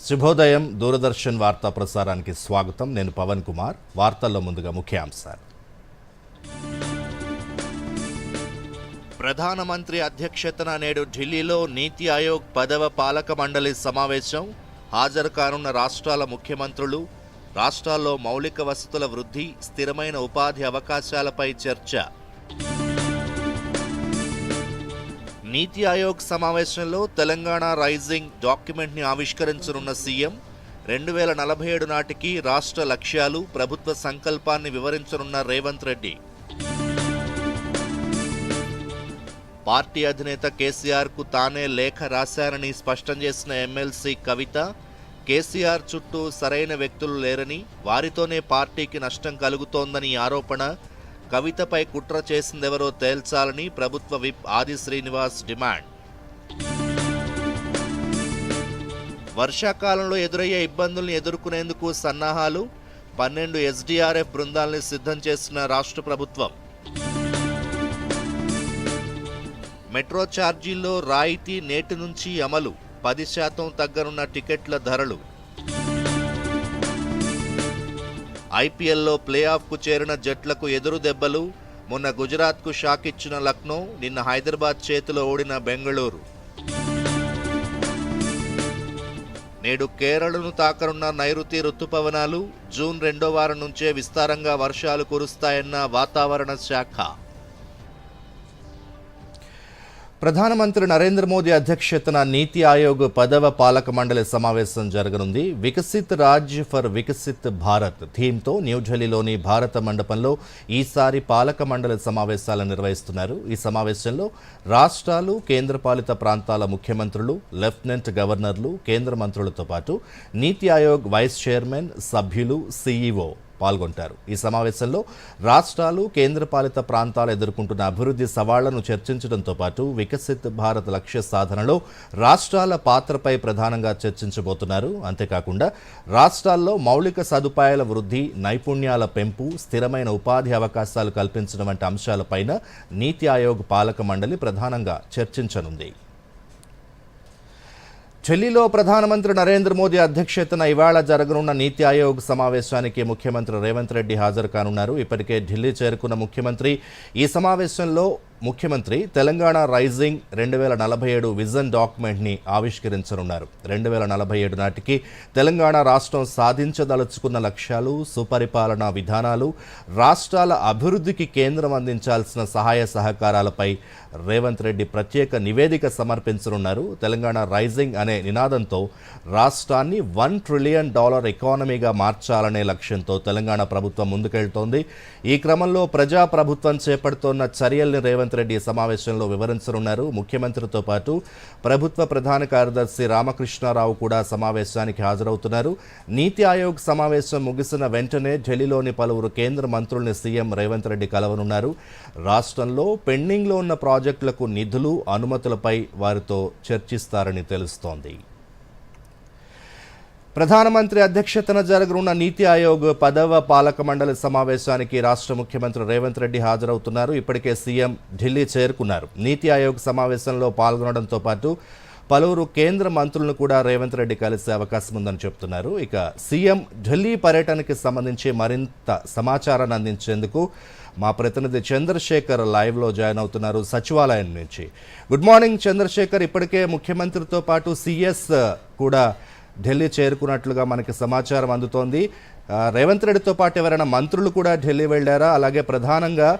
శుభోదయం దూరదర్శన్ వార్తా ప్రసారానికి స్వాగతం. నేను పవన్ కుమార్. వార్తల్లో ముందుగా ముఖ్యాంశాలు. ప్రధానమంత్రి అధ్యక్షతన నేడు ఢిల్లీలో నీతి ఆయోగ్ 10వ పాలక మండలి సమావేశం. హాజరు కానున్న రాష్ట్రాల ముఖ్యమంత్రులు, రాష్ట్రాల్లో మౌలిక వసతుల వృద్ధి, స్థిరమైన ఉపాధి అవకాశాలపై చర్చ. నీతి ఆయోగ్ సమావేశంలో తెలంగాణ రైజింగ్ డాక్యుమెంట్ని ఆవిష్కరించనున్న సీఎం. 2047 నాటికి రాష్ట్ర లక్ష్యాలు, ప్రభుత్వ సంకల్పాన్ని వివరించనున్న రేవంత్ రెడ్డి. పార్టీ అధినేత కేసీఆర్కు తానే లేఖ రాశారని స్పష్టం చేసిన ఎమ్మెల్సీ కవిత. కేసీఆర్ చుట్టూ సరైన వ్యక్తులు లేరని, వారితోనే పార్టీకి నష్టం కలుగుతోందని ఆరోపణ. కవితపై కుట్ర చేసిందెవరో తేల్చాలని ప్రభుత్వ విప్ ఆది శ్రీనివాస్ డిమాండ్. వర్షాకాలంలో ఎదురయ్యే ఇబ్బందుల్ని ఎదుర్కొనేందుకు సన్నాహాలు. 12 SDRF బృందాల్ని సిద్ధం చేసిన రాష్ట్ర ప్రభుత్వం. మెట్రో ఛార్జీల్లో రాయితీ నేటి నుంచి అమలు. 10% తగ్గనున్న టికెట్ల ధరలు. ఐపీఎల్లో ప్లే ఆఫ్కు చేరిన జట్లకు ఎదురు దెబ్బలు. మొన్న గుజరాత్కు షాక్ ఇచ్చిన లక్నో, నిన్న హైదరాబాద్ చేతిలో ఓడిన బెంగళూరు. నేడు కేరళను తాకనున్న నైరుతి రుతుపవనాలు. జూన్ 2వ వారం నుంచే విస్తారంగా వర్షాలు కురుస్తాయన్న వాతావరణ శాఖ. ప్రధానమంత్రి నరేంద్ర మోదీ అధ్యక్షతన నీతి ఆయోగ్ 10వ పాలక మండలి సమావేశం జరగనుంది. వికసిత్ రాజ్ ఫర్ వికసిత్ భారత్ థీమ్తో న్యూఢిల్లీలోని భారత మండపంలో ఈసారి పాలక మండలి సమావేశాలను నిర్వహిస్తున్నారు. ఈ సమావేశంలో రాష్ట్రాలు, కేంద్రపాలిత ప్రాంతాల ముఖ్యమంత్రులు, లెఫ్టినెంట్ గవర్నర్లు, కేంద్ర మంత్రులతో పాటు నీతి ఆయోగ్ వైస్ చైర్మన్, సభ్యులు, సీఈఓ పాల్గొంటారు. ఈ సమావేశంలో రాష్ట్రాలు, కేంద్రపాలిత ప్రాంతాలు ఎదుర్కొంటున్న అభివృద్ధి సవాళ్లను చర్చించడంతో పాటు వికసిత్ భారత్ లక్ష్య సాధనలో రాష్ట్రాల పాత్రపై ప్రధానంగా చర్చించబోతున్నారు. అంతేకాకుండా రాష్ట్రాల్లో మౌలిక సదుపాయాల వృద్ధి, నైపుణ్యాల పెంపు, స్థిరమైన ఉపాధి అవకాశాలు కల్పించడం వంటి అంశాలపైన నీతి ఆయోగ్ పాలక మండలి ప్రధానంగా చర్చించనుంది. ఢిల్లీలో ప్రధానమంత్రి నరేంద్ర మోదీ అధ్యక్షతన ఇవాళ జరగనున్న నీతి ఆయోగ్ సమావేశానికి ముఖ్యమంత్రి రేవంత్ రెడ్డి హాజరు కానున్నారు. ఇప్పటికే ఢిల్లీ చేరుకున్న ముఖ్యమంత్రి ఈ సమావేశంలో తెలంగాణ రైజింగ్ 2047 విజన్ డాక్యుమెంట్ని ఆవిష్కరించనున్నారు. 2047 నాటికి తెలంగాణ రాష్ట్రం సాధించదలుచుకున్న లక్ష్యాలు, సుపరిపాలనా విధానాలు, రాష్ట్రాల అభివృద్ధికి కేంద్రం అందించాల్సిన సహాయ సహకారాలపై రేవంత్ రెడ్డి ప్రత్యేక నివేదిక సమర్పించనున్నారు. తెలంగాణ రైజింగ్ అనే నినాదంతో రాష్ట్రాన్ని $1 ట్రిలియన్ ఎకానమీగా మార్చాలనే లక్ష్యంతో తెలంగాణ ప్రభుత్వం ముందుకెళ్తోంది. ఈ క్రమంలో ప్రజాప్రభుత్వం చేపడుతోన్న చర్యల్ని రేవంత్ రెడ్డి సమావేశంలో వివరించనున్నారు. ముఖ్యమంత్రితో పాటు ప్రభుత్వ ప్రధాన కార్యదర్శి రామకృష్ణారావు కూడా సమావేశానికి హాజరవుతున్నారు. నీతి ఆయోగ్ సమావేశం ముగిసిన వెంటనే ఢిల్లీలోని పలువురు కేంద్ర మంత్రుల్ని సీఎం రేవంత్ రెడ్డి కలవనున్నారు. రాష్ట్రంలో పెండింగ్లో ఉన్న ప్రాజెక్టులకు నిధులు, అనుమతులపై వారితో చర్చిస్తారని తెలుస్తోంది. ప్రధానమంత్రి అధ్యక్షతన జరగనున్న నీతి ఆయోగ్ 10వ పాలక మండలి సమావేశానికి రాష్ట్ర ముఖ్యమంత్రి రేవంత్ రెడ్డి హాజరవుతున్నారు. ఇప్పటికే సీఎం ఢిల్లీ చేరుకున్నారు. నీతి ఆయోగ్ సమావేశంలో పాల్గొనడంతో పాటు పలువురు కేంద్ర మంత్రులను కూడా రేవంత్ రెడ్డి కలిసే అవకాశం ఉందని చెప్తున్నారు. ఇక సీఎం ఢిల్లీ పర్యటనకి సంబంధించి మరింత సమాచారాన్ని అందించేందుకు మా ప్రతినిధి చంద్రశేఖర్ లైవ్లో జాయిన్ అవుతున్నారు సచివాలయం నుంచి. Good morning Chandrashekar. ఇప్పటికే ముఖ్యమంత్రితో పాటు సీఎస్ కూడా ఢిల్లీ చేరుకున్నట్లుగా మనకి సమాచారం అందుతోంది. రేవంత్ రెడ్డితో పాటు ఎవరైనా మంత్రులు కూడా ఢిల్లీ వెళ్ళారా? అలాగే ప్రధానంగా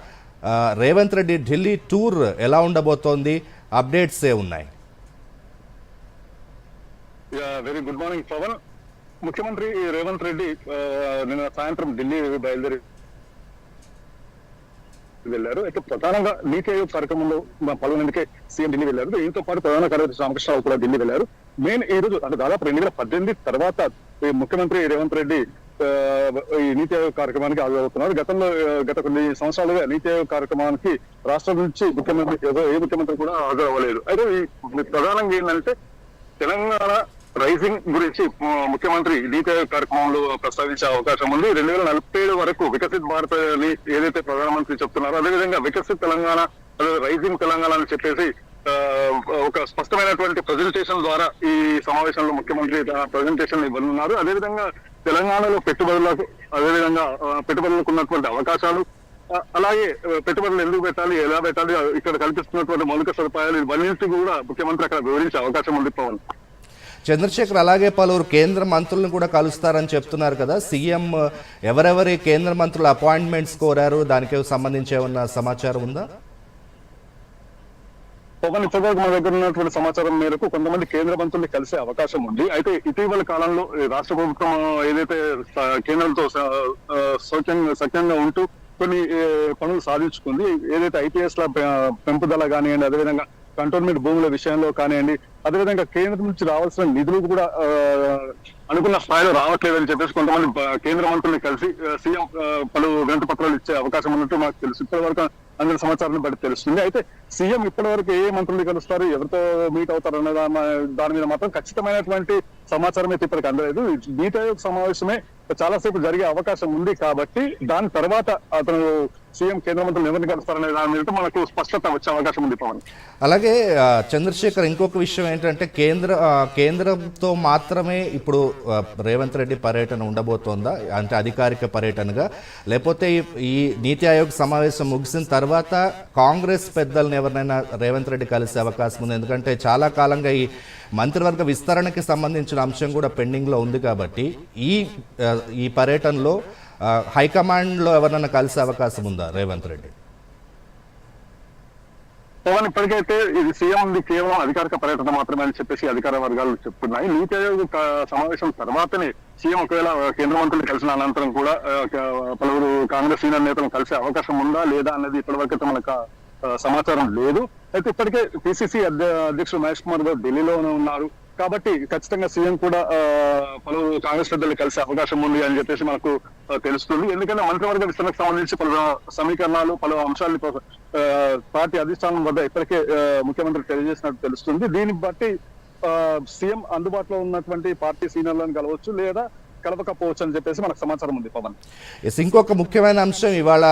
రేవంత్ రెడ్డి ఢిల్లీ టూర్ ఎలా ఉండబోతోంది? అప్డేట్స్ ఏ ఉన్నాయి? Very good morning Pavan. ముఖ్యమంత్రి రేవంత్ రెడ్డి నిన్న సాయంత్రం ఢిల్లీ బయలుదేరి వెళ్లారు. అయితే ప్రధానంగా నీతి ఆయోగ్ కార్యక్రమంలో పాల్గొనేందుకే సీఎం ఢిల్లీ వెళ్లారు. దీంతో పాటు ప్రధాన కార్యదర్శి రామకృష్ణరావు కూడా ఢిల్లీ వెళ్లారు. మెయిన్ ఈ రోజు అంటే దాదాపు 2018 తర్వాత ముఖ్యమంత్రి రేవంత్ రెడ్డి ఈ నీతి ఆయోగ్ కార్యక్రమానికి హాజరవుతున్నారు. గత కొన్ని సంవత్సరాలుగా నీతి ఆయోగ్ కార్యక్రమానికి రాష్ట్రం నుంచి ఏ ముఖ్యమంత్రి కూడా హాజరవ్వలేదు. అయితే ప్రధానంగా ఏంటంటే తెలంగాణ రైజింగ్ గురించి ముఖ్యమంత్రి నీతి ఆయోగ్ కార్యక్రమంలో ప్రస్తావించే అవకాశం ఉంది. 2047 వరకు వికసిత్ భారత్ అని ఏదైతే ప్రధానమంత్రి చెప్తున్నారో అదేవిధంగా వికసిత్ తెలంగాణ, రైజింగ్ తెలంగాణ అని చెప్పేసి ఒక స్పష్టమైనటువంటి ప్రజెంటేషన్ ద్వారా ఈ సమావేశంలో ముఖ్యమంత్రి ప్రజెంటేషన్ ఇవ్వనున్నారు. అదేవిధంగా తెలంగాణలో పెట్టుబడులకు ఉన్నటువంటి అవకాశాలు, అలాగే పెట్టుబడులు ఎందుకు పెట్టాలి, ఎలా పెట్టాలి, ఇక్కడ కల్పిస్తున్నటువంటి మౌలిక సదుపాయాలు ఇవన్నింటినీ కూడా ముఖ్యమంత్రి అక్కడ వివరించే అవకాశం ఉంది. పవన్ చంద్రశేఖర్ అలాగే పలువురు కేంద్ర మంత్రులను కూడా కలుస్తారని చెప్తున్నారు కదా, సీఎం ఎవరెవరి కేంద్ర మంత్రుల అపాయింట్మెంట్స్ కోరారు, దానికి సంబంధించి ఏమన్నా సమాచారం ఉందా? పవన్, ఇప్పటివరకు మా దగ్గర ఉన్నటువంటి సమాచారం మేరకు కొంతమంది కేంద్ర మంత్రుల్ని కలిసే అవకాశం ఉంది. అయితే ఇటీవల కాలంలో రాష్ట్ర ప్రభుత్వం ఏదైతే కేంద్రంతో సఖ్యంగా ఉంటూ కొన్ని పనులు సాధించుకుంది, ఏదైతే ఐపీఎస్ ల పెంపుదల కానివ్వండి, అదేవిధంగా కంటోన్మెంట్ భూముల విషయంలో కానివ్వండి, అదేవిధంగా కేంద్రం నుంచి రావాల్సిన నిధులు కూడా అనుకున్న స్థాయిలో రావట్లేదని చెప్పేసి కొంతమంది కేంద్ర మంత్రుల్ని కలిసి సీఎం పలు వినతి పత్రాలు ఇచ్చే అవకాశం ఉన్నట్టు మాకు తెలుసు. ఇప్పటి వరకు అందరి సమాచారాన్ని బట్టి తెలుస్తుంది. అయితే సీఎం ఇప్పటి వరకు ఏ మంత్రుల్ని కలుస్తారు, ఎవరితో మీట్ అవుతారు అనే దాని మీద మాత్రం ఖచ్చితమైనటువంటి సమాచారం అయితే ఇప్పటికి అందలేదు. నీతి ఆయోగ్ సమావేశమే చాలాసేపు జరిగే అవకాశం ఉంది కాబట్టి దాని తర్వాత అతను సీఎం కేంద్ర మంత్రులు ఎవరిని కలుస్తారనే దాని మీద మనకు స్పష్టత వచ్చే అవకాశం ఉంది. పవన్, అలాగే చంద్రశేఖర్, ఇంకొక విషయం ఏంటంటే కేంద్రంతో మాత్రమే ఇప్పుడు రేవంత్ రెడ్డి పర్యటన ఉండబోతోందా, అంటే అధికారిక పర్యటనగా, లేకపోతే ఈ నీతి ఆయోగ్ సమావేశం ముగిసిన తర్వాత కాంగ్రెస్ పెద్దలను ఎవరినైనా రేవంత్ రెడ్డి కలిసే అవకాశం ఉంది? ఎందుకంటే చాలా కాలంగా ఈ మంత్రివర్గ విస్తరణకి సంబంధించిన అంశం కూడా పెండింగ్లో ఉంది కాబట్టి ఈ పర్యటనలో హైకమాండ్లో ఎవరైనా కలిసే అవకాశం ఉందా రేవంత్ రెడ్డి? పవన్, ఇప్పటికైతే ఇది సీఎం కేవలం అధికారిక పర్యటన మాత్రమే అని చెప్పేసి అధికార వర్గాలు చెప్తున్నాయి. నీతి ఆయోగ్ సమావేశం తర్వాతనే సీఎం ఒకవేళ కేంద్ర మంత్రులు కలిసిన అనంతరం కూడా పలువురు కాంగ్రెస్ సీనియర్ నేతలను కలిసే అవకాశం ఉందా లేదా అన్నది ఇప్పటివరకైతే మనకు సమాచారం లేదు. అయితే ఇప్పటికే పిసిసి అధ్యక్షుడు మహేష్ కుమార్ గారు ఢిల్లీలోనే ఉన్నారు కాబట్టి ఖచ్చితంగా సీఎం కూడా పలువురు కాంగ్రెస్ పెద్దలు కలిసే అవకాశం ఉంది అని చెప్పేసి మనకు తెలుస్తుంది. ఎందుకంటే మంత్రివర్గ విస్తరణకు సంబంధించి పలు సమీకరణాలు, పలు అంశాలు పార్టీ అధిష్టానం వద్ద ఇప్పటికే ముఖ్యమంత్రి తెలియజేసినట్టు తెలుస్తుంది. దీన్ని బట్టి సీఎం అందుబాటులో ఉన్నటువంటి పార్టీ సీనియర్లను కలవచ్చు లేదా కలవకపోవచ్చు అని చెప్పేసి మనకు సమాచారం ఉంది. పవన్, ఇంకొక ముఖ్యమైన అంశం, ఇవాళ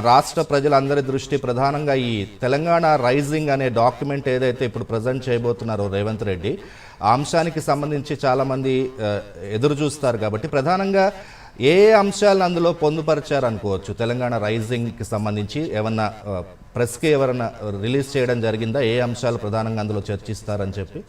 రాష్ట్ర ప్రజలందరి దృష్టి ప్రధానంగా ఈ తెలంగాణ రైజింగ్ అనే డాక్యుమెంట్ ఏదైతే ఇప్పుడు ప్రజెంట్ చేయబోతున్నారో రేవంత్ రెడ్డి, ఆ అంశానికి సంబంధించి చాలామంది ఎదురు చూస్తారు కాబట్టి ప్రధానంగా ఏ అంశాలను అందులో పొందుపరిచారు అనుకోవచ్చు? తెలంగాణ రైజింగ్కి సంబంధించి ఏమన్నా ప్రెస్కి ఎవరన్నా రిలీజ్ చేయడం జరిగిందా? ఏ అంశాలు ప్రధానంగా అందులో చర్చిస్తారని చెప్పి?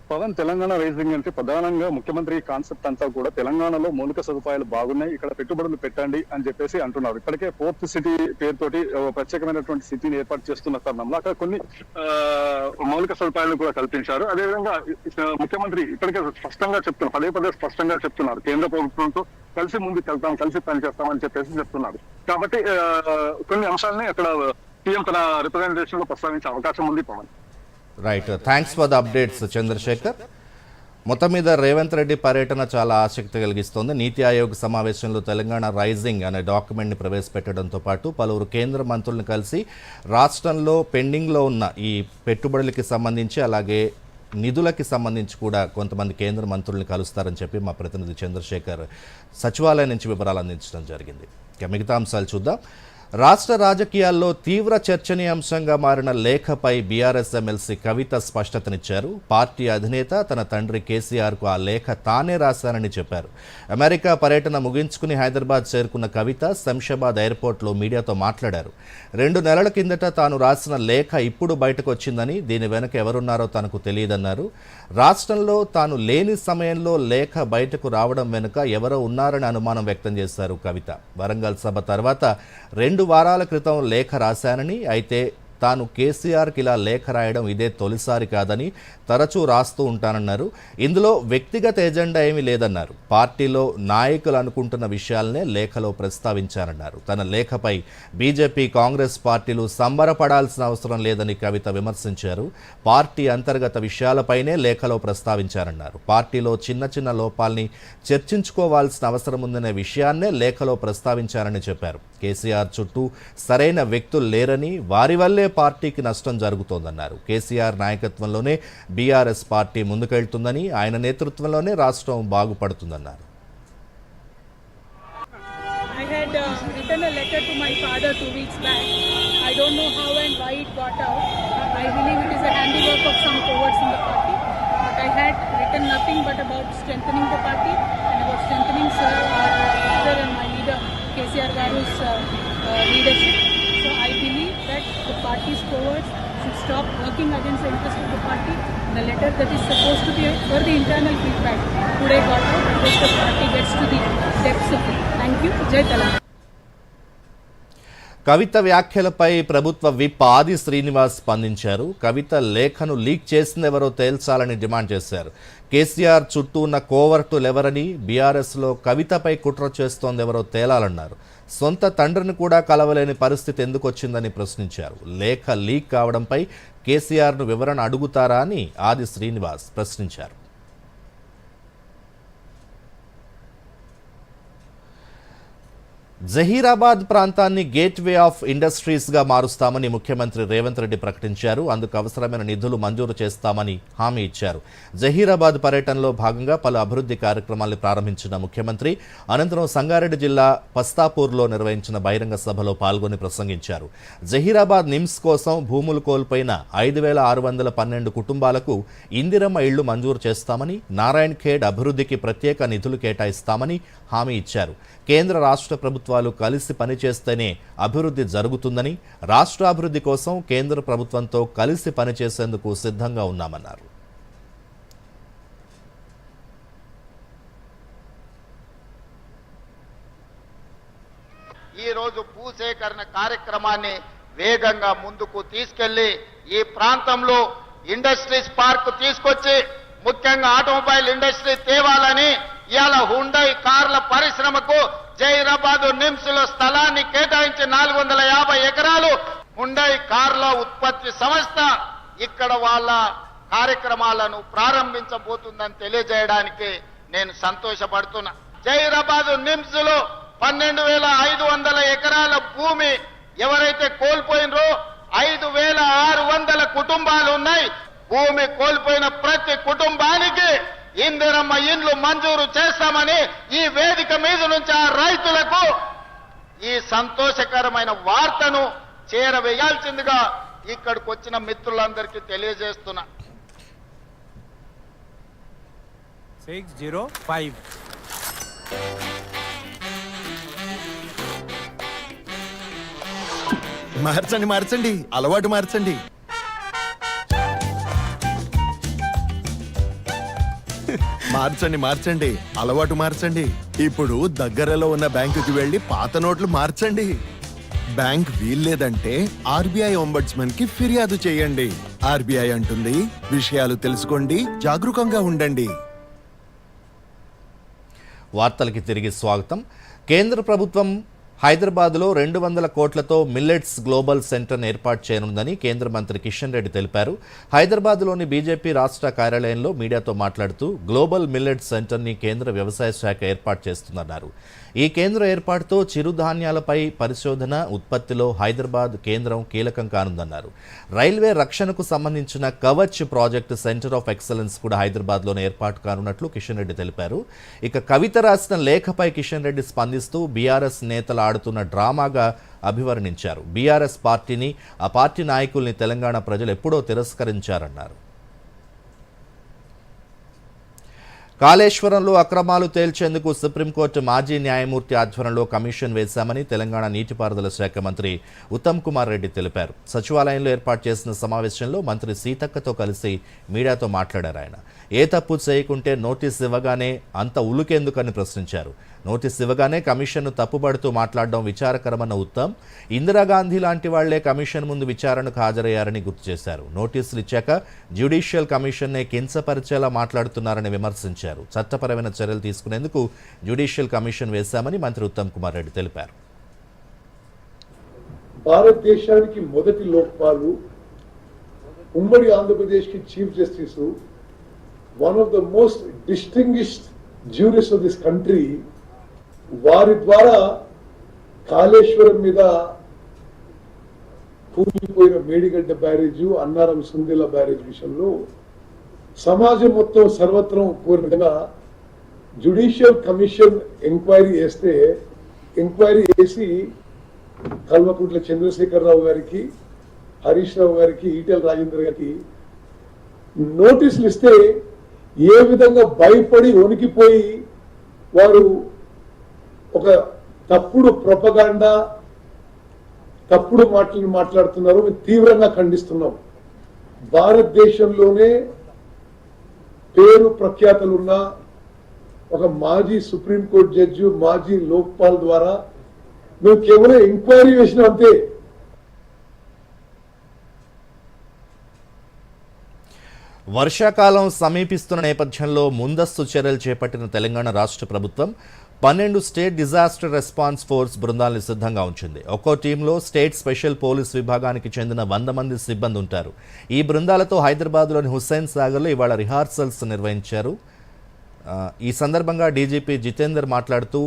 పవన్, తెలంగాణ రైజింగ్ అంటే ప్రధానంగా ముఖ్యమంత్రి కాన్సెప్ట్ అంతా కూడా తెలంగాణలో మౌలిక సదుపాయాలు బాగున్నాయి, ఇక్కడ పెట్టుబడులు పెట్టండి అని చెప్పేసి అంటున్నారు. ఇప్పటికే ఫోర్త్ సిటీ పేరుతోటి ప్రత్యేకమైనటువంటి సిటీని ఏర్పాటు చేస్తున్న తరుణంలో అక్కడ కొన్ని మౌలిక సదుపాయాలను కూడా కల్పించారు. అదేవిధంగా ముఖ్యమంత్రి ఇప్పటికే స్పష్టంగా చెప్తున్నారు, పదే స్పష్టంగా చెప్తున్నారు, కేంద్ర ప్రభుత్వంతో కలిసి ముందుకు వెళ్తాం, కలిసి పనిచేస్తామని చెప్పేసి చెప్తున్నారు. కాబట్టి కొన్ని అంశాలని అక్కడ సీఎం తన రిప్రజెంటేషన్ లో ప్రస్తావించే అవకాశం ఉంది. Pavan, right, thanks for the updates Chandrashekar. మొత్తం మీద రేవంత్ రెడ్డి పర్యటన చాలా ఆసక్తి కలిగిస్తోంది. నీతి ఆయోగ్ సమావేశంలో తెలంగాణ రైజింగ్ అనే డాక్యుమెంట్ని ప్రవేశపెట్టడంతో పాటు పలువురు కేంద్ర మంత్రులను కలిసి రాష్ట్రంలో పెండింగ్లో ఉన్న ఈ పెట్టుబడులకి సంబంధించి అలాగే నిధులకి సంబంధించి కూడా కొంతమంది కేంద్ర మంత్రుల్ని కలుస్తారని చెప్పి మా ప్రతినిధి చంద్రశేఖర్ సచివాలయం నుంచి వివరాలు అందించడం జరిగింది. ఇక మిగతా అంశాలు చూద్దాం. రాష్ట్ర రాజకీయాల్లో తీవ్ర చర్చనీయాంశంగా మారిన లేఖపై బీఆర్ఎస్ ఎమ్మెల్సీ కవిత స్పష్టతనిచ్చారు. పార్టీ అధినేత తన తండ్రి కేసీఆర్కు ఆ లేఖ తానే రాశారని చెప్పారు. అమెరికా పర్యటన ముగించుకుని హైదరాబాద్ చేరుకున్న కవిత శంషాబాద్ ఎయిర్పోర్ట్లో మీడియాతో మాట్లాడారు. 2 నెలల కిందట తాను రాసిన లేఖ ఇప్పుడు బయటకు వచ్చిందని, దీని వెనక ఎవరున్నారో తనకు తెలియదన్నారు. రాష్ట్రంలో తాను లేని సమయంలో లేఖ బయటకు రావడం వెనుక ఎవరో ఉన్నారని అనుమానం వ్యక్తం చేశారు కవిత. వరంగల్ సభ తర్వాత 2 వారాల క్రితం లేఖ రాశానని, అయితే తాను కేసీఆర్కి ఇలా లేఖ రాయడం ఇదే తొలిసారి కాదని, తరచూ రాస్తూ ఉంటానన్నారు. ఇందులో వ్యక్తిగత ఎజెండా ఏమీ లేదన్నారు. పార్టీలో నాయకులు అనుకుంటున్న విషయాలనే లేఖలో ప్రస్తావించారన్నారు. తన లేఖపై బీజేపీ, కాంగ్రెస్ పార్టీలు సంబరపడాల్సిన అవసరం లేదని కవిత విమర్శించారు. పార్టీ అంతర్గత విషయాలపైనే లేఖలో ప్రస్తావించారన్నారు. పార్టీలో చిన్న లోపాల్ని చర్చించుకోవాల్సిన అవసరం ఉందనే విషయాన్నే లేఖలో ప్రస్తావించారని చెప్పారు. కేసీఆర్ చుట్టూ సరైన వ్యక్తులు లేరని, వారి వల్లే పార్టీకి నష్టం జరుగుతోందన్నారు. కేసీఆర్ నాయకత్వంలోనే బీఆర్ఎస్ పార్టీ ముందుకెళ్తుందని, ఆయన నేతృత్వంలోనే రాష్ట్రం బాగుపడుతుందన్నారు. I had written a letter to my my father 2 weeks back. I don't know how and why it got out. I believe it is a handiwork of some cowards in the party. But I had written nothing but about strengthening the party and about strengthening Sir, our leader and my leader, KCR Garu's leadership. So I believe that the party's cowards should stop working against the interest of the party. The letter that is supposed to be for the internal feedback today got out. I hope the party gets to the depths of it. Thank you. Jai Telangana. కవిత వ్యాఖ్యలపై ప్రభుత్వ whip ఆది శ్రీనివాస్ స్పందించారు. కవిత లేఖను leak చేసిందెవరో తేల్చాలని demand చేశారు. కేసీఆర్ చుట్టూ ఉన్న కోవర్టులెవరని, బీఆర్ఎస్లో కవితపై కుట్ర చేస్తోందెవరో తేలాలన్నారు. సొంత తండ్రిని కూడా కలవలేని పరిస్థితి ఎందుకు వచ్చిందని ప్రశ్నించారు. లేఖ లీక్ కావడంపై కేసీఆర్ను వివరణ అడుగుతారా అని ఆది శ్రీనివాస్ ప్రశ్నించారు. జహీరాబాద్ ప్రాంతాన్ని గేట్వే ఆఫ్ ఇండస్ట్రీస్గా మారుస్తామని ముఖ్యమంత్రి రేవంత్ రెడ్డి ప్రకటించారు. అందుకు అవసరమైన నిధులు మంజూరు చేస్తామని హామీ ఇచ్చారు. జహీరాబాద్ పర్యటనలో భాగంగా పలు అభివృద్ధి కార్యక్రమాలను ప్రారంభించిన ముఖ్యమంత్రి అనంతరం సంగారెడ్డి జిల్లా పస్తాపూర్లో నిర్వహించిన బహిరంగ సభలో పాల్గొని ప్రసంగించారు. జహీరాబాద్ నిమ్స్ కోసం భూములు కోల్పోయిన 5,612 కుటుంబాలకు ఇందిరమ్మ ఇళ్లు మంజూరు చేస్తామని, నారాయణ్ ఖేడ్ అభివృద్ధికి ప్రత్యేక నిధులు కేటాయిస్తామని హామీ ఇచ్చారు. కేంద్ర రాష్ట్ర ప్రభుత్వాలు కలిసి పనిచేస్తేనే అభివృద్ధి జరుగుతుందని, రాష్ట్ర అభివృద్ధి కోసం కేంద్ర ప్రభుత్వంతో కలిసి పనిచేసేందుకు సిద్ధంగా ఉన్నామన్నారు. ఈ రోజు భూసేకరణ కార్యక్రమాన్ని వేగంగా ముందుకు తీసుకెళ్లి ఈ ప్రాంతంలో ఇండస్ట్రీస్ పార్క్ తీసుకొచ్చి ముఖ్యంగా ఆటోమొబైల్ ఇండస్ట్రీ తేవాలని ఇవాళ హుండై కార్ల పరిశ్రమకు జహీరాబాద్ నిమ్స్ లో స్థలాన్ని కేటాయించి 450 ఎకరాలు హుండై కార్ల ఉత్పత్తి సంస్థ ఇక్కడ వాళ్ళ కార్యక్రమాలను ప్రారంభించబోతుందని తెలియజేయడానికి నేను సంతోషపడుతున్నా. జహీరాబాద్ నిమ్స్ లో 12,500 ఎకరాల భూమి ఎవరైతే కోల్పోయినరో 5,600 కుటుంబాలు ఉన్నాయి. భూమి కోల్పోయిన ప్రతి కుటుంబానికి ఇందిరమ్మ ఇండ్లు మంజూరు చేస్తామని ఈ వేదిక మీద నుంచి ఆ రైతులకు ఈ సంతోషకరమైన వార్తను చేరవేయాల్సిందిగా ఇక్కడికి వచ్చిన మిత్రులందరికీ తెలియజేస్తున్నా. 605 మార్చండి అలవాటు మార్చండి. మార్చండి అలవాటు మార్చండి. ఇప్పుడు దగ్గరలో ఉన్న బ్యాంకుకి వెళ్లి పాత నోట్లు మార్చండి. బ్యాంక్ వీల్లేదంటే ఆర్బీఐ ఒంబడ్స్మన్ కి ఫిర్యాదు చేయండి. ఆర్బీఐ అంటుంది, విషయాలు తెలుసుకోండి, జాగరూకంగా ఉండండి. వార్తలకి తిరిగి స్వాగతం. కేంద్ర ప్రభుత్వం హైదరాబాద్లో 200 కోట్లతో మిల్లెట్స్ గ్లోబల్ సెంటర్ను ఏర్పాటు చేయనుందని కేంద్ర మంత్రి కిషన్ రెడ్డి తెలిపారు. హైదరాబాద్లోని బీజేపీ రాష్ట్ర కార్యాలయంలో మీడియాతో మాట్లాడుతూ గ్లోబల్ మిల్లెట్స్ సెంటర్ని కేంద్ర వ్యవసాయ శాఖ ఏర్పాటు చేస్తుందన్నారు. ఈ కేంద్ర ఏర్పాటుతో చిరుధాన్యాలపై పరిశోధన, ఉత్పత్తిలో హైదరాబాద్ కేంద్రం కీలకం కానుందన్నారు. రైల్వే రక్షణకు సంబంధించిన Kavach project centre of excellence కూడా హైదరాబాద్లోనే ఏర్పాటు కానున్నట్లు కిషన్ రెడ్డి తెలిపారు. ఇక కవిత రాసిన లేఖపై కిషన్ రెడ్డి స్పందిస్తూ బీఆర్ఎస్ నేతలు ఆడుతున్న డ్రామాగా అభివర్ణించారు. బీఆర్ఎస్ పార్టీని, ఆ పార్టీ నాయకుల్ని తెలంగాణ ప్రజలు ఎప్పుడో తిరస్కరించారన్నారు. కాళేశ్వరంలో అక్రమాలు తేల్చేందుకు సుప్రీంకోర్టు మాజీ న్యాయమూర్తి ఆధ్వర్యంలో కమిషన్ వేశామని తెలంగాణ నీటిపారుదల శాఖ మంత్రి ఉత్తమ్ కుమార్ రెడ్డి తెలిపారు. సచివాలయంలో ఏర్పాటు చేసిన సమావేశంలో మంత్రి సీతక్కతో కలిసి మీడియాతో మాట్లాడారు. ఆయన ఏ తప్పు చేయకుంటే నోటీస్ ఇవ్వగానే అంత ఉలుకెందుకని ప్రశ్నించారు. నోటీస్ ఇవ్వగానే కమిషన్ను తప్పుపడుతూ మాట్లాడడం విచారకరమన్న ఉత్తమ్, ఇందిరాగాంధీ లాంటి వాళ్లే కమిషన్ ముందు విచారణకు హాజరయ్యారని గుర్తు చేశారు. నోటీసులు ఇచ్చాక జ్యుడిషియల్ కమిషన్నే కించపరిచేలా మాట్లాడుతున్నారని విమర్శించారు. చట్టపరమైన చర్యలు తీసుకునేందుకు జ్యుడిషియల్ కమిషన్ వేశామని మంత్రి ఉత్తమ్ కుమార్ రెడ్డి తెలిపారు. భారతదేశానికి మొదటి లోక్పాలు, ఉమ్మడి ఆంధ్రప్రదేశ్ కి chief justice, one of the most distinguished జ్యూరిస్ of this country, వారి ద్వారా కాళేశ్వరం మీద కూలిపోయిన మేడిగడ్డ బ్యారేజ్, అన్నారం సుందిల బ్యారేజ్ విషయంలో సమాజం మొత్తం సర్వత్రం కోరిన విధంగా జ్యుడిషియల్ కమిషన్ ఎంక్వైరీ చేస్తే, ఎంక్వైరీ చేసి కల్వకుంట్ల చంద్రశేఖరరావు గారికి, హరీష్ రావు గారికి, ఈటెల రాజేందర్ గారికి నోటీసులు ఇస్తే ఏ విధంగా భయపడి వణికిపోయి వారు ఒక తప్పుడు ప్రొపగాండా, తప్పుడు మాటలు మాట్లాడుతున్నారు. మేము తీవ్రంగా ఖండిస్తున్నాం. భారతదేశంలోనే పేరు ప్రఖ్యాతలున్న ఒక మాజీ సుప్రీంకోర్టు జడ్జి, మాజీ లోక్పాల్ ద్వారా మేము కేవలం ఎంక్వైరీ చేసినాం అంతే. వర్షాకాలం సమీపిస్తున్న నేపథ్యంలో ముందస్తు చర్యలు చేపట్టిన తెలంగాణ రాష్ట్ర ప్రభుత్వం 12 స్టేట్ డిజాస్టర్ రెస్పాన్స్ ఫోర్స్ బృందాలను సిద్ధంగా ఉంచింది. ఒక్కో టీంలో స్టేట్ స్పెషల్ పోలీస్ విభాగానికి చెందిన 100 మంది సిబ్బంది ఉంటారు. ఈ బృందాలతో హైదరాబాద్లోని హుస్సేన్ సాగర్లో ఇవాళ రిహార్సల్స్ నిర్వహించారు. ఈ సందర్భంగా డీజీపీ జితేందర్ మాట్లాడుతూ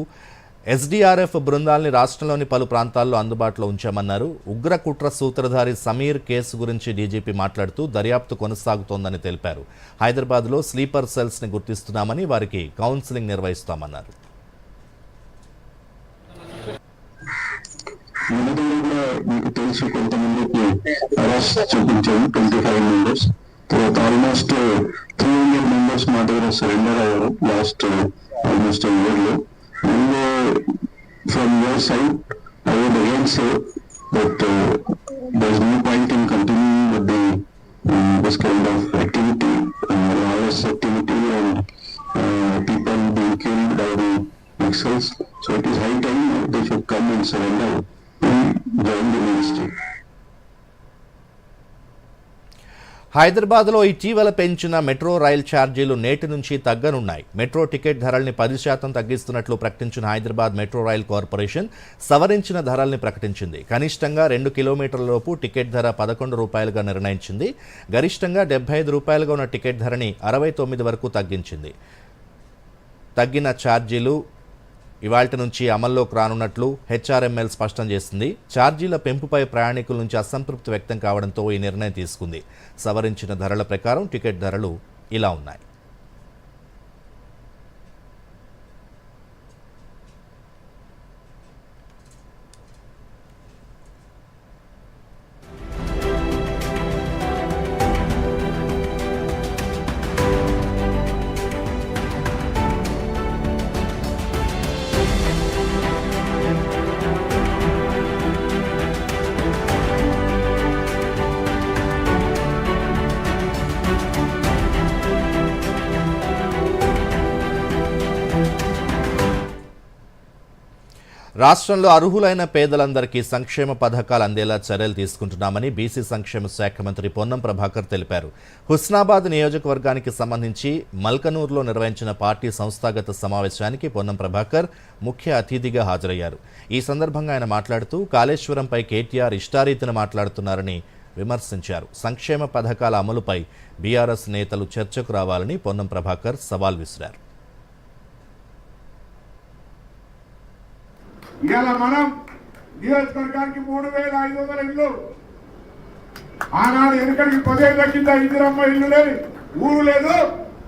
ఎస్డీఆర్ఎఫ్ బృందాల్ని రాష్ట్రంలోని పలు ప్రాంతాల్లో అందుబాటులో ఉంచామన్నారు. ఉగ్ర కుట్ర సూత్రధారి సమీర్ కేసు గురించి డీజీపీ మాట్లాడుతూ దర్యాప్తు కొనసాగుతోందని తెలిపారు. హైదరాబాద్లో స్లీపర్ సెల్స్ని గుర్తిస్తున్నామని, వారికి కౌన్సిలింగ్ నిర్వహిస్తామన్నారు. మీకు తెలుసు, కొంతమందికి అరెస్ట్ చూపించాము, 25 మెంబర్స్. తర్వాత ఆల్మోస్ట్ 300 మెంబర్స్ మా దగ్గర సరెండర్ అయ్యారు లాస్ట్ ఆల్మోస్ట్ ఇయర్ లో. From your side I would again say that there is no point in continuing with this kind of activity, lawless activity, and people being killed by the Naxals. So it is high time they should come and surrender and join the ministry. హైదరాబాద్లో ఇటీవల పెంచిన metro rail ఛార్జీలు నేటి నుంచి తగ్గనున్నాయి. Metro ticket ధరల్ని 10% తగ్గిస్తున్నట్లు ప్రకటించిన Hyderabad metro rail corporation సవరించిన ధరల్ని ప్రకటించింది. కనిష్టంగా 2 కిలోమీటర్లలోపు టికెట్ ధర 11 రూపాయలుగా నిర్ణయించింది. గరిష్టంగా 75 రూపాయలుగా ఉన్న టికెట్ ధరని 69 వరకు తగ్గించింది. తగ్గిన ఛార్జీలు ఇవాల్టి నుంచి అమల్లోకి రానున్నట్లు హెచ్ఆర్ఎంఎల్ స్పష్టం చేసింది. ఛార్జీల పెంపుపై ప్రయాణికుల నుంచి అసంతృప్తి వ్యక్తం కావడంతో ఈ నిర్ణయం తీసుకుంది. సవరించిన ధరల ప్రకారం టికెట్ ధరలు ఇలా ఉన్నాయి. రాష్ట్రంలో అర్హులైన పేదలందరికీ సంక్షేమ పథకాలు అందేలా చర్యలు తీసుకుంటున్నామని బీసీ సంక్షేమ శాఖ మంత్రి పొన్నం ప్రభాకర్ తెలిపారు. హుస్నాబాద్ నియోజకవర్గానికి సంబంధించి మల్కనూరులో నిర్వహించిన పార్టీ సంస్థాగత సమావేశానికి పొన్నం ప్రభాకర్ ముఖ్య అతిథిగా హాజరయ్యారు. ఈ సందర్భంగా ఆయన మాట్లాడుతూ కాళేశ్వరంపై కేటీఆర్ ఇష్టారీతిన మాట్లాడుతున్నారని విమర్శించారు. సంక్షేమ పథకాల అమలుపై బీఆర్ఎస్ నేతలు చర్చకు రావాలని పొన్నం ప్రభాకర్ సవాల్ విసిరారు. ఇవాళ మనం నియోజకవర్గానికి 3,500 ఇళ్ళు, ఆనాడు వెనుకడికి 10 ఏళ్ల కింద ఇందిరమ్మ ఇల్లు లేని ఊరు లేదు,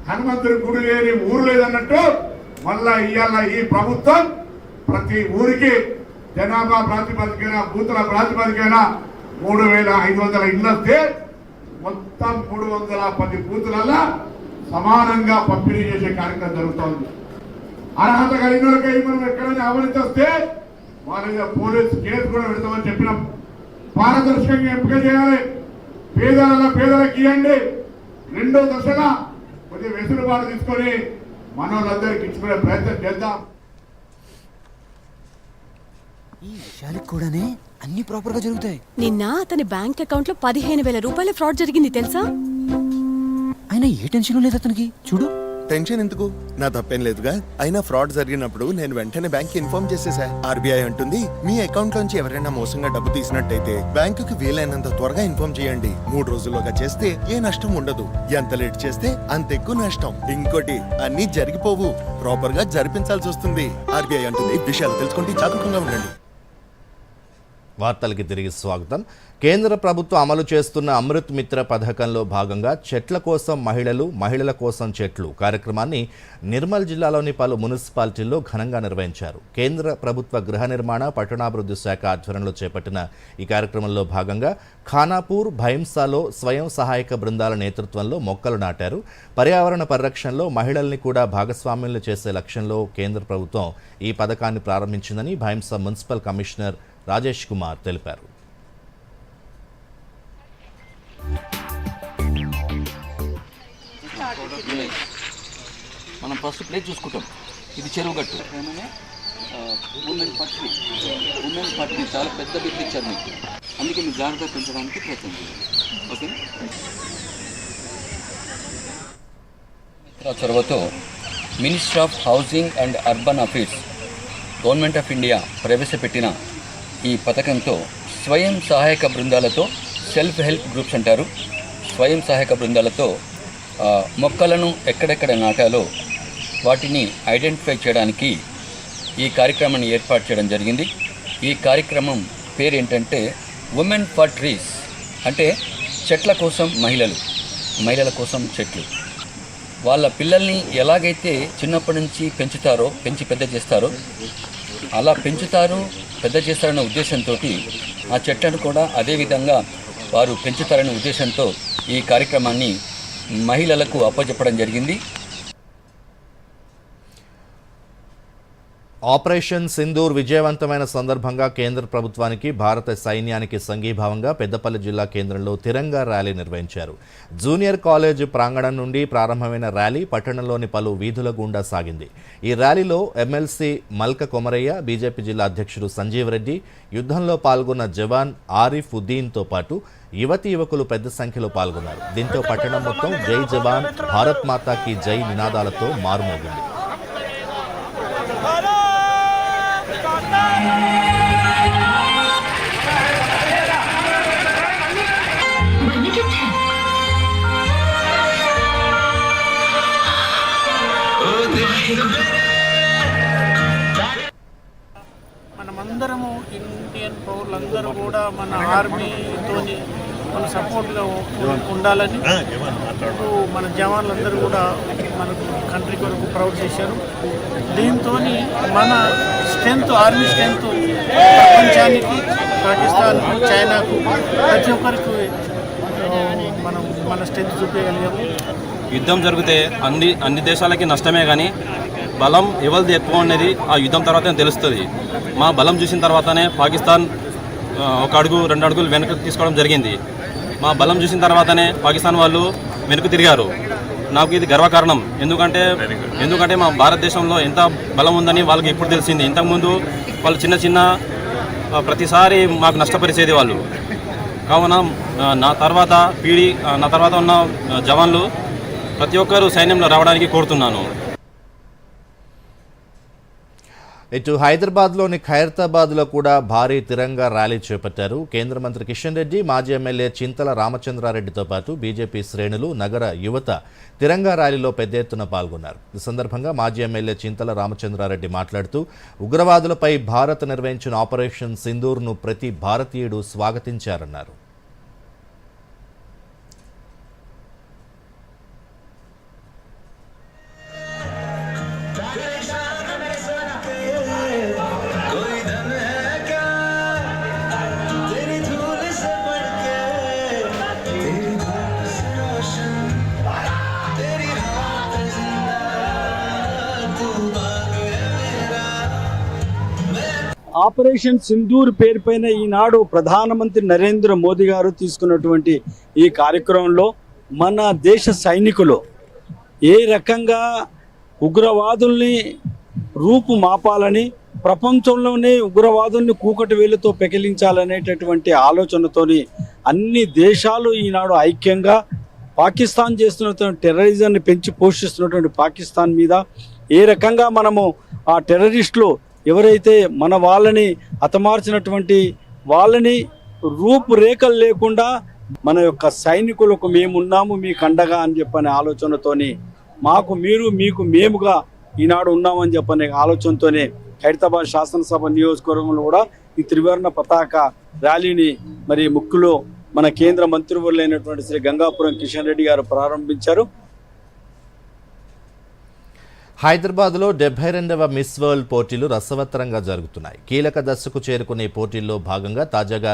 హనుమంతుడి గుడి లేని ఊరు లేదన్నట్టు మళ్ళా ఇవాళ ఈ ప్రభుత్వం ప్రతి ఊరికి జనాభా ప్రాతిపదికన, బూతుల ప్రాతిపదికన 3,500 ఇళ్ళు వస్తే మొత్తం 310 బూతులలో సమానంగా పంపిణీ చేసే కార్యక్రమం జరుగుతోంది. అర్హత కలిగిన మనం ఎక్కడైనా అవినీతి వస్తే వాళ్ళ మీద పోలీసు కేసు కూడా పెడతామని చెప్పినాం. పారదర్శకంగా ఎంపిక చేయాలి, పేదలకు ఇవ్వండి. 2వ దశగా కొద్దిగా వెసులుబాటు తీసుకొని మనోళ్ళందరికీ ఇచ్చుకునే ప్రయత్నం చేద్దాం. ఈ విషయాలకు కూడానే అన్ని ప్రాపర్ గా జరుగుతాయి. నిన్న అతని బ్యాంక్ అకౌంట్ లో 15,000 రూపాయల ఫ్రాడ్ జరిగింది తెలుసా? అయినా ఏ టెన్షన్ లేదు అతనికి. చూడు, టెన్షన్ ఎందుకు? నా తప్పేం లేదుగా. అయినా ఫ్రాడ్ జరిగినప్పుడు నేను వెంటనే బ్యాంక్ ఇన్ఫార్మ్ చేసేసా. ఆర్బీఐ అంటుంది, మీ అకౌంట్ లోంచి ఎవరైనా మోసంగా డబ్బు తీసినట్టయితే బ్యాంకుకి వీలైనంత త్వరగా ఇన్ఫార్మ్ చేయండి. 3 రోజుల్లోగా చేస్తే ఏ నష్టం ఉండదు. ఎంత లేట్ చేస్తే అంత ఎక్కువ నష్టం. ఇంకోటి, అన్ని జరిగిపోవు, ప్రాపర్ గా జరిపించాల్సి వస్తుంది. ఆర్బీఐ అంటుంది, విషయాలు తెలుసుకోండి, జాగ్రత్తగా ఉండండి. వార్తలకి తిరిగి స్వాగతం. కేంద్ర ప్రభుత్వం అమలు చేస్తున్న అమృత్ మిత్ర పథకంలో భాగంగా చెట్ల కోసం మహిళలు, మహిళల కోసం చెట్లు కార్యక్రమాన్ని నిర్మల్ జిల్లాలోని పలు మున్సిపాలిటీల్లో ఘనంగా నిర్వహించారు. కేంద్ర ప్రభుత్వ గృహ నిర్మాణ పట్టణాభివృద్ధి శాఖ ఆధ్వర్యంలో చేపట్టిన ఈ కార్యక్రమంలో భాగంగా ఖానాపూర్, భైంసాలో స్వయం సహాయక బృందాల నేతృత్వంలో మొక్కలు నాటారు. పర్యావరణ పరిరక్షణలో మహిళల్ని కూడా భాగస్వామ్యులు చేసే లక్ష్యంలో కేంద్ర ప్రభుత్వం ఈ పథకాన్ని ప్రారంభించిందని భైంసా మున్సిపల్ కమిషనర్ రాజేష్ కుమార్ తెలిపారు. మనం ఫస్ట్ ప్లేస్ చూసుకుంటాం. ఇది చెరువు గట్టు ఉమెన్ పట్టు చాలా పెద్ద బిల్లు ఇచ్చారు మీకు, అందుకే మీరు జాగ్రత్తగా పెంచడానికి ప్రయత్నం చేయండి. ఓకే, చొరవతో ministry of housing and urban affairs, government of India ప్రవేశపెట్టిన ఈ పథకంతో స్వయం సహాయక బృందాలతో, సెల్ఫ్ హెల్ప్ గ్రూప్స్ అంటారు, స్వయం సహాయక బృందాలతో మొక్కలను ఎక్కడెక్కడ నాటాలో వాటిని ఐడెంటిఫై చేయడానికి ఈ కార్యక్రమాన్ని ఏర్పాటు చేయడం జరిగింది. ఈ కార్యక్రమం పేరు ఏంటంటే ఉమెన్ ఫర్ ట్రీస్, అంటే చెట్ల కోసం మహిళలు, మహిళల కోసం చెట్లు. వాళ్ళ పిల్లల్ని ఎలాగైతే చిన్నప్పటి నుంచి పెంచుతారో, పెంచి పెద్ద చేస్తారో, అలా పెంచుతారు, పెద్ద చేస్తారనే ఉద్దేశంతో ఆ చెట్లను కూడా అదేవిధంగా వారు పెంచుతారనే ఉద్దేశంతో ఈ కార్యక్రమాన్ని మహిళలకు అప్పచెప్పడం జరిగింది. ఆపరేషన్ సింధూర్ విజయవంతమైన సందర్భంగా కేంద్ర ప్రభుత్వానికి, భారత సైన్యానికి సంఘీభావంగా పెద్దపల్లి జిల్లా కేంద్రంలో తిరంగా ర్యాలీ నిర్వహించారు. జూనియర్ కాలేజ్ ప్రాంగణం నుండి ప్రారంభమైన ర్యాలీ పట్టణంలోని పలు వీధుల గుండా సాగింది. ఈ ర్యాలీలో ఎమ్మెల్సీ మల్క కొమరయ్య, బీజేపీ జిల్లా అధ్యక్షుడు సంజీవ్ రెడ్డి, యుద్ధంలో పాల్గొన్న జవాన్ ఆరిఫ్ ఉద్దీన్తో పాటు యువతీ యువకులు పెద్ద సంఖ్యలో పాల్గొన్నారు. దీంతో పట్టణం మొత్తం జై జవాన్, భారత్ మాతాకి జై నినాదాలతో మారుమోగింది. మనమందరము ఇండియన్ పౌరులందరూ కూడా మన ఆర్మీతోని మన సపోర్ట్గా ఉండాలని మన జవాన్లందరూ కూడా మనకు కంట్రీ కొరకు ప్రౌడ్ చేశారు. దీంతో మన స్ట్రెంత్, ఆర్మీ స్ట్రెంత్ ప్రపంచానికి, పాకిస్తాన్, చైనాకు, ప్రతి ఒక్కరికి మనం మన స్ట్రెంత్ చూపించగలిగాము. యుద్ధం జరిగితే అన్ని దేశాలకి నష్టమే, కానీ బలం ఎవరిది ఎక్కువ అనేది ఆ యుద్ధం తర్వాతనే తెలుస్తుంది. మా బలం చూసిన తర్వాతనే పాకిస్తాన్ ఒక అడుగు, 2 అడుగులు వెనక్కి తీసుకోవడం జరిగింది. మా బలం చూసిన తర్వాతనే పాకిస్తాన్ వాళ్ళు వెనుక తిరిగారు. నాకు ఇది గర్వకారణం. ఎందుకంటే మా భారతదేశంలో ఎంత బలం ఉందని వాళ్ళకి ఇప్పుడు తెలిసింది. ఇంతకుముందు వాళ్ళు చిన్న చిన్న ప్రతిసారి మాకు నష్టపరిచేది వాళ్ళు. కావున నా తర్వాత ఉన్న జవాన్లు ప్రతి ఒక్కరూ సైన్యంలో రావడానికి కోరుతున్నాను. ఇటు హైదరాబాద్లోని ఖైరతాబాద్లో కూడా భారీ తిరంగా ర్యాలీ చేపట్టారు. కేంద్ర మంత్రి కిషన్ రెడ్డి, మాజీ ఎమ్మెల్యే చింతల రామచంద్రారెడ్డితో పాటు బీజేపీ శ్రేణులు, నగర యువత తిరంగా ర్యాలీలో పెద్ద ఎత్తున పాల్గొన్నారు. ఈ సందర్భంగా మాజీ ఎమ్మెల్యే చింతల రామచంద్రారెడ్డి మాట్లాడుతూ ఉగ్రవాదులపై భారత్ నిర్వహించిన ఆపరేషన్ సింధూర్ను ప్రతి భారతీయుడు స్వాగతించారన్నారు. ఆపరేషన్ సింధూర్ పేరు పైన ఈనాడు ప్రధానమంత్రి నరేంద్ర మోదీ గారు తీసుకున్నటువంటి ఈ కార్యక్రమంలో మన దేశ సైనికులు ఏ రకంగా ఉగ్రవాదుల్ని రూపుమాపాలని, ప్రపంచంలోనే ఉగ్రవాదుల్ని కూకటి వేలుతో పెకిలించాలనేటటువంటి ఆలోచనతోని అన్ని దేశాలు ఈనాడు ఐక్యంగా పాకిస్తాన్ చేస్తున్నటువంటి టెర్రరిజంని పెంచి పోషిస్తున్నటువంటి పాకిస్తాన్ మీద ఏ రకంగా మనము ఆ టెర్రరిస్టులు ఎవరైతే మన వాళ్ళని హతమార్చినటువంటి వాళ్ళని రూపురేఖలు లేకుండా మన యొక్క సైనికులకు మేమున్నాము మీకు అండగా అని చెప్పనే ఆలోచనతోని, మాకు మీరు మీకు మేముగా ఈనాడు ఉన్నామని చెప్పనే ఆలోచనతోనే ఖైరతాబాద్ శాసనసభ నియోజకవర్గంలో కూడా ఈ త్రివర్ణ పతాక ర్యాలీని మరి ముక్కులో మన కేంద్ర మంత్రివర్యులైనటువంటి శ్రీ గంగాపురం కిషన్ రెడ్డి గారు ప్రారంభించారు. హైదరాబాద్లో 72వ మిస్ వరల్డ్ పోటీలు రసవత్తరంగా జరుగుతున్నాయి. కీలక దశకు చేరుకునే పోటీల్లో భాగంగా తాజాగా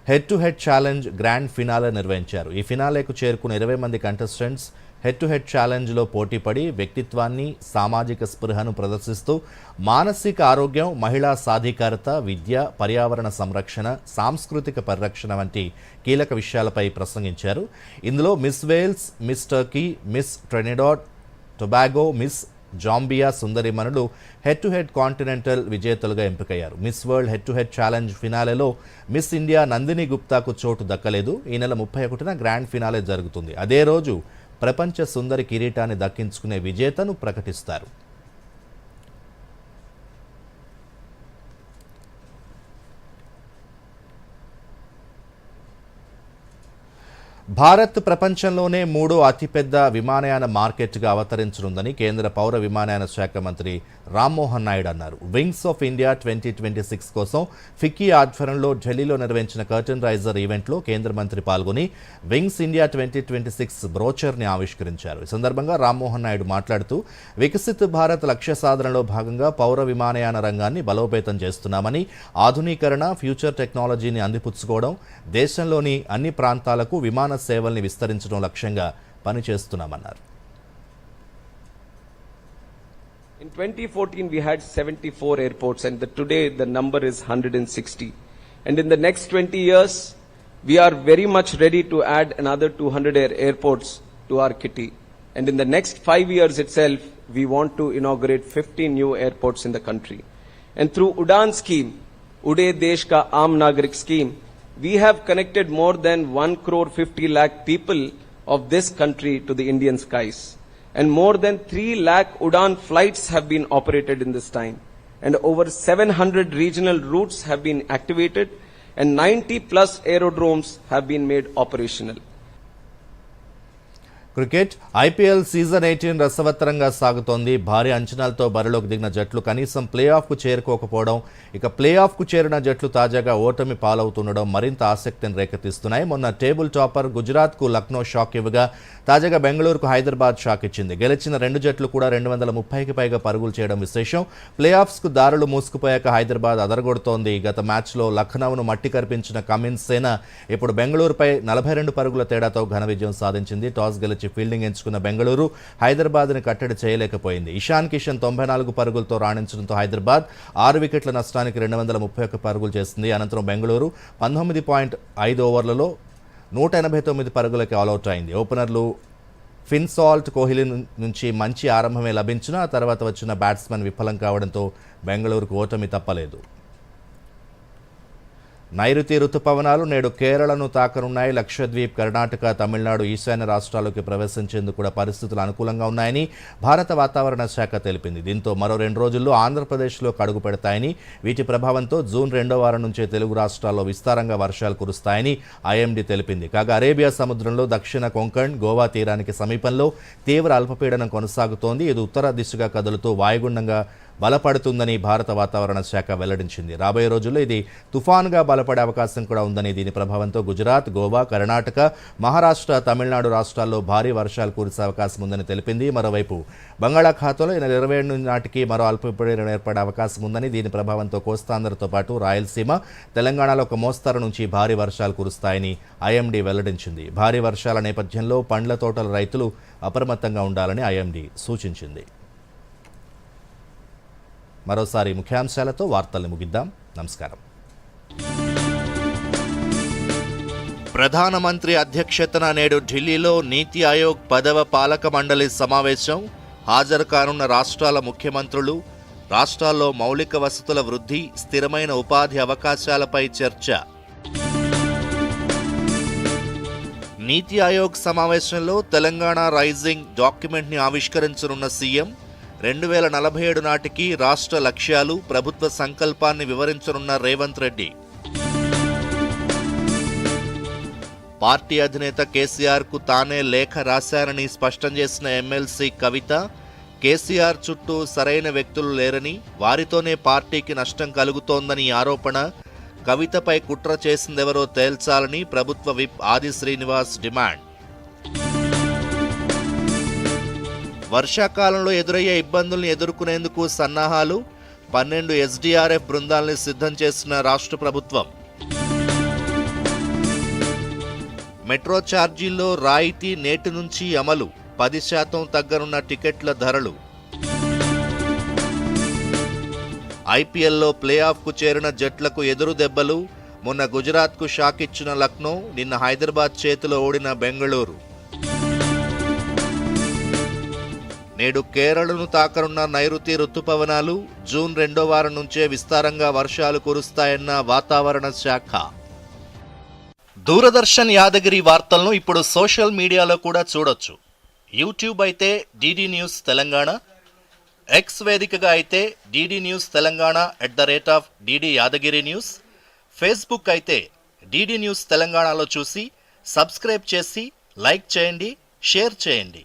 head to head challenge grand finale నిర్వహించారు. ఈ ఫినాలేకు చేరుకున్న 20 మంది కంటెస్టెంట్స్ హెడ్ టు హెడ్ ఛాలెంజ్లో పోటీపడి వ్యక్తిత్వాన్ని, సామాజిక స్పృహను ప్రదర్శిస్తూ మానసిక ఆరోగ్యం, మహిళా సాధికారత, విద్య, పర్యావరణ సంరక్షణ, సాంస్కృతిక పరిరక్షణ వంటి కీలక విషయాలపై ప్రసంగించారు. ఇందులో Miss Wales, Miss Turkey, Miss Trinidad Tobago, Miss Zambia సుందరిమణులు హెడ్ టు హెడ్ కాంటినెంటల్ విజేతలుగా ఎంపికయ్యారు. Miss World head to head challenge ఫినాలేలో మిస్ ఇండియా నందిని గుప్తాకు చోటు దక్కలేదు. ఈ నెల 31న గ్రాండ్ ఫినాలే జరుగుతుంది. అదే రోజు ప్రపంచ సుందరి కిరీటాన్ని దక్కించుకునే విజేతను ప్రకటిస్తారు. భారత్ ప్రపంచంలోనే 3వ అతిపెద్ద విమానయాన మార్కెట్గా అవతరించనుందని కేంద్ర పౌర విమానయాన శాఖ మంత్రి రామ్మోహన్ నాయుడు అన్నారు. వింగ్స్ ఆఫ్ ఇండియా 2026 కోసం ఫిక్కీ ఆధ్వర్యంలో ఢిల్లీలో నిర్వహించిన కర్టన్ రైజర్ ఈవెంట్లో కేంద్ర మంత్రి పాల్గొని వింగ్స్ ఇండియా 2026 బ్రోచర్ని ఆవిష్కరించారు. ఈ సందర్భంగా రామ్మోహన్ నాయుడు మాట్లాడుతూ వికసిత్ భారత్ లక్ష్య సాధనలో భాగంగా పౌర విమానయాన రంగాన్ని బలోపేతం చేస్తున్నామని, ఆధునీకరణ, ఫ్యూచర్ టెక్నాలజీని అందిపుచ్చుకోవడం, దేశంలోని అన్ని ప్రాంతాలకు విమాన సేవల్ని విస్తరించడం లక్ష్యంగా పనిచేస్తున్నామన్నారు. In 2014 we had 74 airports and today the number is 160. And in the next 20 years we are very much ready to add another 200 airports to our kitty. And in the next 5 years itself we want to inaugurate 50 new airports in the country. And through Udan scheme, Ude Desh Ka Aam Nagarik scheme, we have connected more than 1,50 lakh people of this country to the Indian skies. And more than 3 lakh Udan flights have been operated in this time. And over 700 regional routes have been activated and 90 plus aerodromes have been made operational. Cricket IPL season 18 రసవత్తరంగా సాగుతోంది. భారీ అంచనాలతో బరిలోకి దిగిన జట్లు కనీసం play ఆఫ్కు చేరుకోకపోవడం, ఇక play ఆఫ్కు చేరిన జట్లు తాజాగా ఓటమి పాలవుతుండడం మరింత ఆసక్తిని రేకెత్తిస్తున్నాయి. మొన్న టేబుల్ టాపర్ గుజరాత్కు లక్నో షాక్ ఇవ్వగా తాజాగా బెంగళూరుకు హైదరాబాద్ షాక్ ఇచ్చింది. గెలిచిన 2 జట్లు కూడా 230కి పైగా పరుగులు చేయడం విశేషం. ప్లే ఆఫ్స్కు దారులు మూసుకుపోయాక హైదరాబాద్ అదరగొడుతోంది. గత మ్యాచ్లో లఖనౌను మట్టి కరిపించిన కమిన్స్ సేన ఇప్పుడు బెంగళూరుపై 42 పరుగుల తేడాతో ఘన విజయం సాధించింది. టాస్ గెలిచి ఫీల్డింగ్ ఎంచుకున్న బెంగళూరు హైదరాబాద్ని కట్టడి చేయలేకపోయింది. ఇషాన్ కిషన్ 94 పరుగులతో రాణించడంతో హైదరాబాద్ 6 వికెట్ల నష్టానికి 231 పరుగులు చేసింది. అనంతరం బెంగళూరు 19.5 ఓవర్లలో 189 పరుగులకి ఆల్అౌట్ అయింది. ఓపెనర్లు ఫిన్సాల్ట్, కోహ్లీ నుంచి మంచి ఆరంభమే లభించినా ఆ తర్వాత వచ్చిన బ్యాట్స్మెన్ విఫలం కావడంతో బెంగళూరుకు ఓటమి తప్పలేదు. నైరుతి రుతుపవనాలు నేడు కేరళను తాకనున్నాయి. లక్షద్వీప్, కర్ణాటక, తమిళనాడు, ఈశాన్య రాష్ట్రాల్లోకి ప్రవేశించేందుకు కూడా పరిస్థితులు అనుకూలంగా ఉన్నాయని భారత వాతావరణ శాఖ తెలిపింది. దీంతో మరో 2 రోజుల్లో ఆంధ్రప్రదేశ్లో అడుగు పెడతాయని, వీటి ప్రభావంతో జూన్ 2వ వారం నుంచే తెలుగు రాష్ట్రాల్లో విస్తారంగా వర్షాలు కురుస్తాయని ఐఎండీ తెలిపింది. కాగా అరేబియా సముద్రంలో దక్షిణ కొంకణ్, గోవా తీరానికి సమీపంలో తీవ్ర అల్పపీడనం కొనసాగుతోంది. ఇది ఉత్తర దిశగా కదులుతూ వాయుగుండంగా బలపడుతుందని భారత వాతావరణ శాఖ వెల్లడించింది. రాబోయే రోజుల్లో ఇది తుఫాన్గా బలపడే అవకాశం కూడా ఉందని, దీని ప్రభావంతో గుజరాత్, గోవా, కర్ణాటక, మహారాష్ట్ర, తమిళనాడు రాష్ట్రాల్లో భారీ వర్షాలు కురిసే అవకాశం ఉందని తెలిపింది. మరోవైపు బంగాళాఖాతంలో ఈ నెల 27 నాటికి మరో అల్పపీడనం ఏర్పడే అవకాశం ఉందని, దీని ప్రభావంతో కోస్తాంధ్రతో పాటు రాయలసీమ, తెలంగాణలో ఒక మోస్తరు నుంచి భారీ వర్షాలు కురుస్తాయని ఐఎండీ వెల్లడించింది. భారీ వర్షాల నేపథ్యంలో పండ్ల తోటల రైతులు అప్రమత్తంగా ఉండాలని ఐఎండీ సూచించింది. మరోసారి ముఖ్యాంశాలతో వార్తల్ని ముగిద్దాం. నమస్కారం. ప్రధానమంత్రి అధ్యక్షతన నేడు ఢిల్లీలో నీతి ఆయోగ్ 10వ పాలక మండలి సమావేశం. హాజరు కానున్న రాష్ట్రాల ముఖ్యమంత్రులు. రాష్ట్రాల్లో మౌలిక వసతుల వృద్ధి, స్థిరమైన ఉపాధి అవకాశాలపై చర్చ. నీతి ఆయోగ్ సమావేశంలో తెలంగాణ రైజింగ్ డాక్యుమెంట్ని ఆవిష్కరించనున్న సీఎం. 2047 నాటికి రాష్ట్ర లక్ష్యాలు, ప్రభుత్వ సంకల్పాన్ని వివరించనున్న రేవంత్ రెడ్డి. పార్టీ అధినేత కేసీఆర్కు తానే లేఖ రాశారని స్పష్టం చేసిన ఎమ్మెల్సీ కవిత. కేసీఆర్ చుట్టూ సరైన వ్యక్తులు లేరని, వారితోనే పార్టీకి నష్టం కలుగుతోందని ఆరోపణ. కవితపై కుట్ర చేసిందెవరో తేల్చాలని ప్రభుత్వ విప్ ఆది శ్రీనివాస్ డిమాండ్. వర్షాకాలంలో ఎదురయ్యే ఇబ్బందుల్ని ఎదుర్కొనేందుకు సన్నాహాలు, 12 SDRF బృందాల్ని సిద్ధం చేసిన రాష్ట్ర ప్రభుత్వం. మెట్రో ఛార్జీల్లో రాయితీ నేటి నుంచి అమలు, 10% తగ్గనున్న టికెట్ల ధరలు. IPLలో ప్లే ఆఫ్కు చేరిన జట్లకు ఎదురు దెబ్బలు, మొన్న గుజరాత్కు షాక్ ఇచ్చిన లక్నో, నిన్న హైదరాబాద్ చేతిలో ఓడిన బెంగళూరు. నేడు కేరళను తాకనున్న నైరుతి రుతుపవనాలు, జూన్ 2వ వారం నుంచే విస్తారంగా వర్షాలు కురుస్తాయన్న వాతావరణ శాఖ. దూరదర్శన్ యాదగిరి వార్తలను ఇప్పుడు సోషల్ మీడియాలో కూడా చూడొచ్చు. యూట్యూబ్ అయితే DD న్యూస్ తెలంగాణ, ఎక్స్ వేదికగా అయితే DD news Telangana @DD Yadagiri news, Facebook అయితే DD న్యూస్ తెలంగాణలో చూసి సబ్స్క్రైబ్ చేసి లైక్ చేయండి, షేర్ చేయండి.